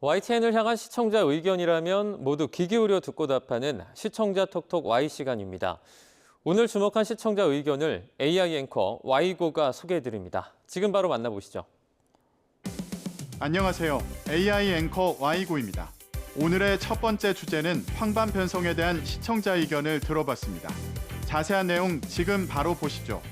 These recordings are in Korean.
YTN을 향한 시청자 의견이라면 모두 귀 기울여 듣고 답하는 시청자 톡톡 Y 시간입니다. 오늘 주목한 시청자 의견을 AI 앵커 Y고가 소개해드립니다. 지금 바로 만나보시죠. 안녕하세요. AI 앵커 Y고입니다. 오늘의 첫 번째 주제는 황반 변성에 대한 시청자 의견을 들어봤습니다. 자세한 내용 지금 바로 보시죠.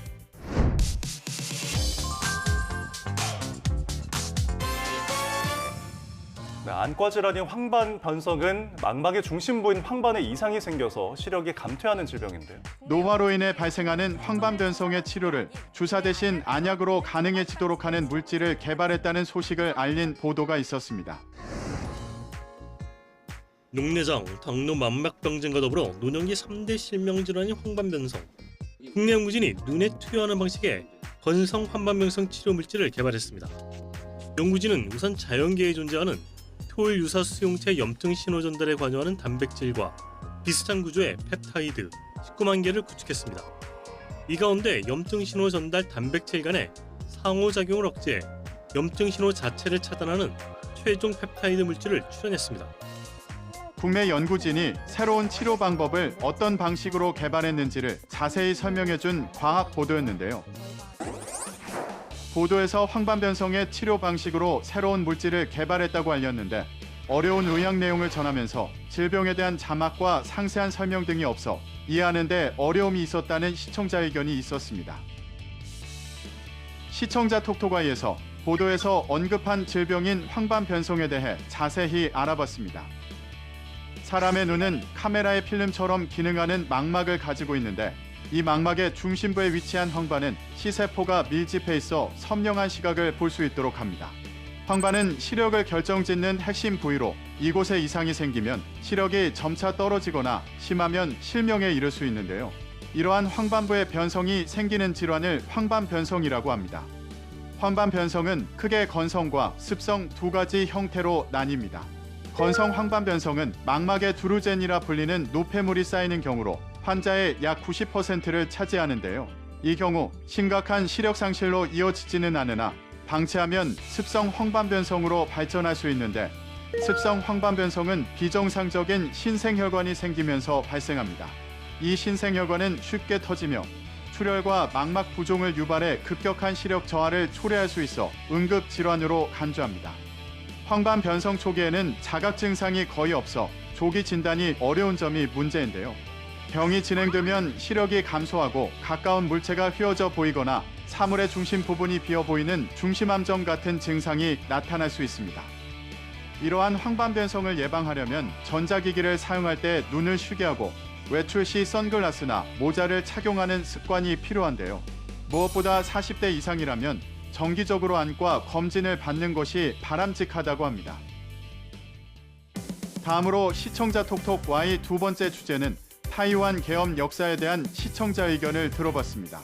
안과 질환인 황반 변성은 망막의 중심부인 황반에 이상이 생겨서 시력이 감퇴하는 질병인데요. 노화로 인해 발생하는 황반 변성의 치료를 주사 대신 안약으로 가능해지도록 하는 물질을 개발했다는 소식을 알린 보도가 있었습니다. 녹내장, 당뇨, 망막병증과 더불어 노년기 3대 실명질환인 황반변성. 국내 연구진이 눈에 투여하는 방식의 건성 황반변성 치료 물질을 개발했습니다. 연구진은 우선 자연계에 존재하는 토일 유사 수용체 염증 신호 전달에 관여하는 단백질과 비슷한 구조의 펩타이드 19만 개를 구축했습니다. 이 가운데 염증 신호 전달 단백질 간의 상호작용을 억제해 염증 신호 자체를 차단하는 최종 펩타이드 물질을 출현했습니다. 국내 연구진이 새로운 치료 방법을 어떤 방식으로 개발했는지를 자세히 설명해준 과학 보도였는데요. 보도에서 황반변성의 치료 방식으로 새로운 물질을 개발했다고 알렸는데 어려운 의학 내용을 전하면서 질병에 대한 자막과 상세한 설명 등이 없어 이해하는 데 어려움이 있었다는 시청자 의견이 있었습니다. 시청자 톡톡아이에서 보도에서 언급한 질병인 황반변성에 대해 자세히 알아봤습니다. 사람의 눈은 카메라의 필름처럼 기능하는 망막을 가지고 있는데 이 망막의 중심부에 위치한 황반은 시세포가 밀집해 있어 선명한 시각을 볼 수 있도록 합니다. 황반은 시력을 결정짓는 핵심 부위로 이곳에 이상이 생기면 시력이 점차 떨어지거나 심하면 실명에 이를 수 있는데요. 이러한 황반부의 변성이 생기는 질환을 황반변성이라고 합니다. 황반변성은 크게 건성과 습성 두 가지 형태로 나뉩니다. 건성 황반변성은 망막에 두루젠이라 불리는 노폐물이 쌓이는 경우로 환자의 약 90%를 차지하는데요. 이 경우 심각한 시력 상실로 이어지지는 않으나 방치하면 습성 황반변성으로 발전할 수 있는데 습성 황반변성은 비정상적인 신생혈관이 생기면서 발생합니다. 이 신생혈관은 쉽게 터지며 출혈과 망막 부종을 유발해 급격한 시력 저하를 초래할 수 있어 응급 질환으로 간주합니다. 황반변성 초기에는 자각 증상이 거의 없어 조기 진단이 어려운 점이 문제인데요. 병이 진행되면 시력이 감소하고 가까운 물체가 휘어져 보이거나 사물의 중심 부분이 비어 보이는 중심암정 같은 증상이 나타날 수 있습니다. 이러한 황반변성을 예방하려면 전자기기를 사용할 때 눈을 쉬게 하고 외출 시 선글라스나 모자를 착용하는 습관이 필요한데요. 무엇보다 40대 이상이라면 정기적으로 안과 검진을 받는 것이 바람직하다고 합니다. 다음으로 시청자 톡톡 Y 두 번째 주제는 타이완 계엄 역사에 대한 시청자 의견을 들어봤습니다.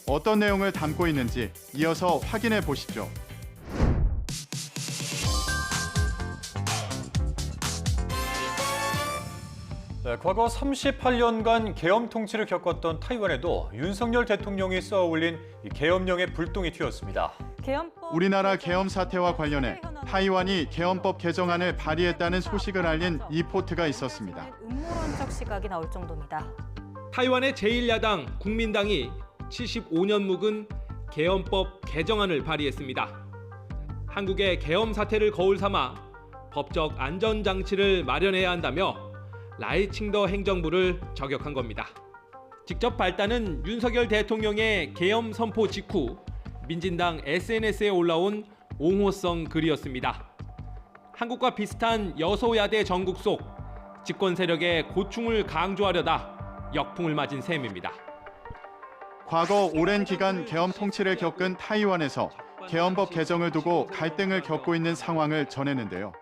어떤 내용을 담고 있는지 이어서 확인해 보시죠. 과거 38년간 계엄 통치를 겪었던 타이완에도 윤석열 대통령이 쏘아올린 계엄령의 불똥이 튀었습니다. 우리나라 계엄 사태와 관련해 타이완이 계엄법 개정안을 발의했다는 소식을 알린 리포트가 있었습니다. 음모론적 시각이 나올 정도입니다. 타이완의 제1야당 국민당이 75년 묵은 계엄법 개정안을 발의했습니다. 한국의 계엄 사태를 거울 삼아 법적 안전장치를 마련해야 한다며 라이칭더 행정부를 저격한 겁니다. 직접 발단은 윤석열 대통령의 계엄 선포 직후 민진당 SNS에 올라온 옹호성 글이었습니다. 한국과 비슷한 여소야대 정국 속 집권 세력의 고충을 강조하려다 역풍을 맞은 셈입니다. 과거 오랜 기간 계엄 통치를 겪은 타이완에서 계엄법 개정을 두고 갈등을 겪고 있는 상황을 전했는데요.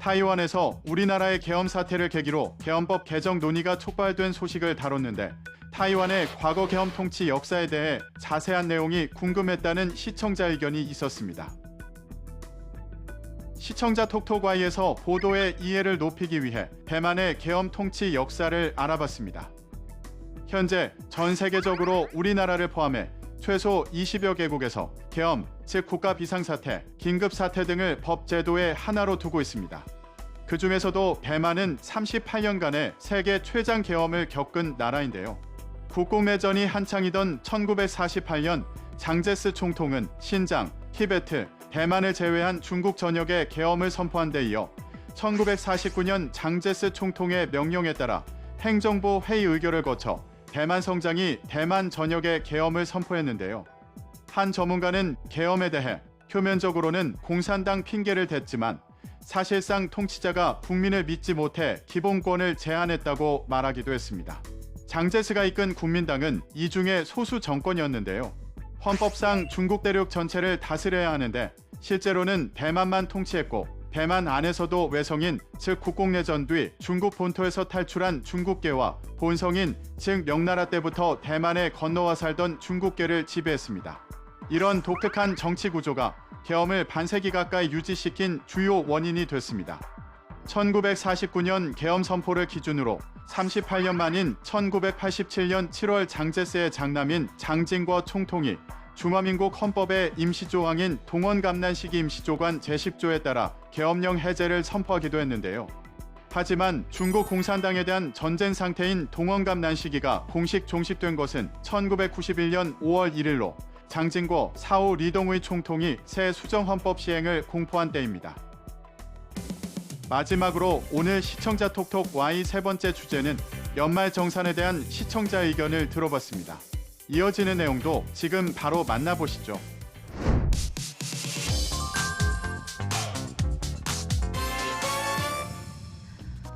타이완에서 우리나라의 계엄 사태를 계기로 계엄법 개정 논의가 촉발된 소식을 다뤘는데 타이완의 과거 계엄 통치 역사에 대해 자세한 내용이 궁금했다는 시청자 의견이 있었습니다. 시청자 톡톡Y에서 보도의 이해를 높이기 위해 대만의 계엄 통치 역사를 알아봤습니다. 현재 전 세계적으로 우리나라를 포함해 최소 20여 개국에서 계엄, 즉 국가 비상사태, 긴급사태 등을 법 제도의 하나로 두고 있습니다. 그중에서도 대만은 38년간의 세계 최장 계엄을 겪은 나라인데요. 국공내전이 한창이던 1948년 장제스 총통은 신장, 티베트, 대만을 제외한 중국 전역에 계엄을 선포한 데 이어 1949년 장제스 총통의 명령에 따라 행정부 회의 의결을 거쳐 대만 성장이 대만 전역에 계엄을 선포했는데요. 한 전문가는 계엄에 대해 표면적으로는 공산당 핑계를 댔지만 사실상 통치자가 국민을 믿지 못해 기본권을 제한했다고 말하기도 했습니다. 장제스가 이끈 국민당은 이 중에 소수 정권이었는데요. 헌법상 중국 대륙 전체를 다스려야 하는데 실제로는 대만만 통치했고 대만 안에서도 외성인, 즉 국공내전 뒤 중국 본토에서 탈출한 중국계와 본성인, 즉 명나라 때부터 대만에 건너와 살던 중국계를 지배했습니다. 이런 독특한 정치 구조가 계엄을 반세기 가까이 유지시킨 주요 원인이 됐습니다. 1949년 계엄 선포를 기준으로 38년 만인 1987년 7월 장제스의 장남인 장진궈 총통이 중화민국 헌법의 임시조항인 동원감난시기 임시조관 제10조에 따라 계엄령 해제를 선포하기도 했는데요. 하지만 중국 공산당에 대한 전쟁 상태인 동원감난시기가 공식 종식된 것은 1991년 5월 1일로 장진궈 4호 리동의 총통이 새 수정헌법 시행을 공포한 때입니다. 마지막으로 오늘 시청자 톡톡 Y 세 번째 주제는 연말 정산에 대한 시청자 의견을 들어봤습니다. 이어지는 내용도 지금 바로 만나보시죠.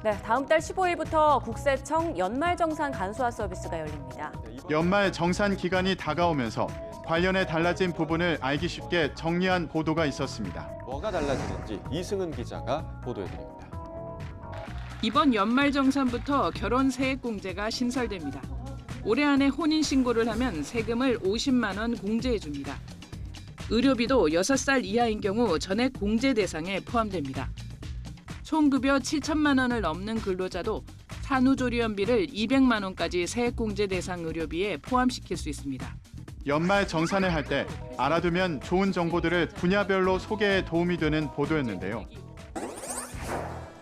네, 다음 달 15일부터 국세청 연말정산 간소화 서비스가 열립니다. 연말 정산 기간이 다가오면서 관련해 달라진 부분을 알기 쉽게 정리한 보도가 있었습니다. 뭐가 달라지는지 이승은 기자가 보도해드립니다. 이번 연말정산부터 결혼 세액공제가 신설됩니다. 올해 안에 혼인신고를 하면 세금을 50만 원 공제해줍니다. 의료비도 6살 이하인 경우 전액 공제 대상에 포함됩니다. 총 급여 7천만 원을 넘는 근로자도 산후조리원비를 200만 원까지 세액공제 대상 의료비에 포함시킬 수 있습니다. 연말 정산을 할 때 알아두면 좋은 정보들을 분야별로 소개에 도움이 되는 보도였는데요.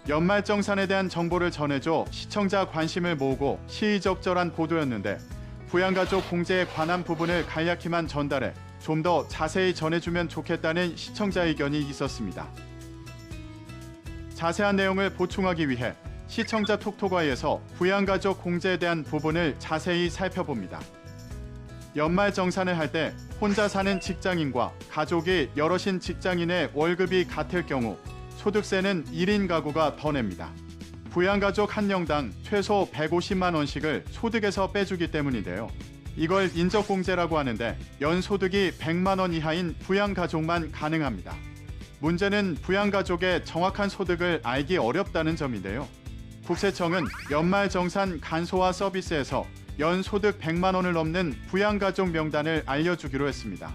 연말 정산에 대한 정보를 전해줘 시청자 관심을 모으고 시의적절한 보도였는데 부양가족 공제에 관한 부분을 간략히만 전달해 좀 더 자세히 전해주면 좋겠다는 시청자 의견이 있었습니다. 자세한 내용을 보충하기 위해 시청자 톡톡와이에서 부양가족 공제에 대한 부분을 자세히 살펴봅니다. 연말 정산을 할 때 혼자 사는 직장인과 가족이 여럿인 직장인의 월급이 같을 경우 소득세는 1인 가구가 더 냅니다. 부양가족 한 명당 최소 150만 원씩을 소득에서 빼주기 때문인데요. 이걸 인적공제라고 하는데 연소득이 100만 원 이하인 부양가족만 가능합니다. 문제는 부양가족의 정확한 소득을 알기 어렵다는 점인데요. 국세청은 연말정산 간소화 서비스에서 연소득 100만 원을 넘는 부양가족 명단을 알려주기로 했습니다.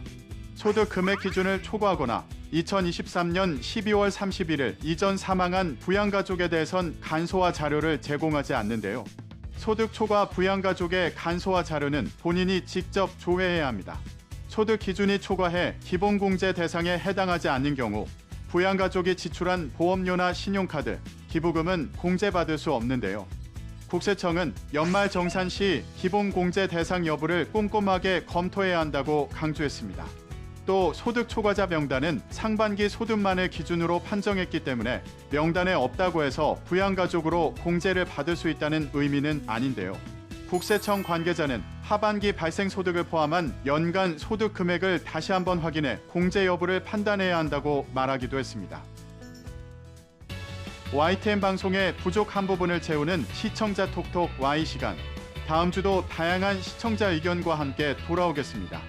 소득 금액 기준을 초과하거나 2023년 12월 31일 이전 사망한 부양가족에 대해선 간소화 자료를 제공하지 않는데요. 소득 초과 부양가족의 간소화 자료는 본인이 직접 조회해야 합니다. 소득 기준이 초과해 기본공제 대상에 해당하지 않는 경우 부양가족이 지출한 보험료나 신용카드, 기부금은 공제받을 수 없는데요. 국세청은 연말 정산 시 기본공제 대상 여부를 꼼꼼하게 검토해야 한다고 강조했습니다. 또 소득 초과자 명단은 상반기 소득만을 기준으로 판정했기 때문에 명단에 없다고 해서 부양가족으로 공제를 받을 수 있다는 의미는 아닌데요. 국세청 관계자는 하반기 발생 소득을 포함한 연간 소득 금액을 다시 한번 확인해 공제 여부를 판단해야 한다고 말하기도 했습니다. YTN 방송의 부족한 부분을 채우는 시청자 톡톡 Y 시간. 다음 주도 다양한 시청자 의견과 함께 돌아오겠습니다.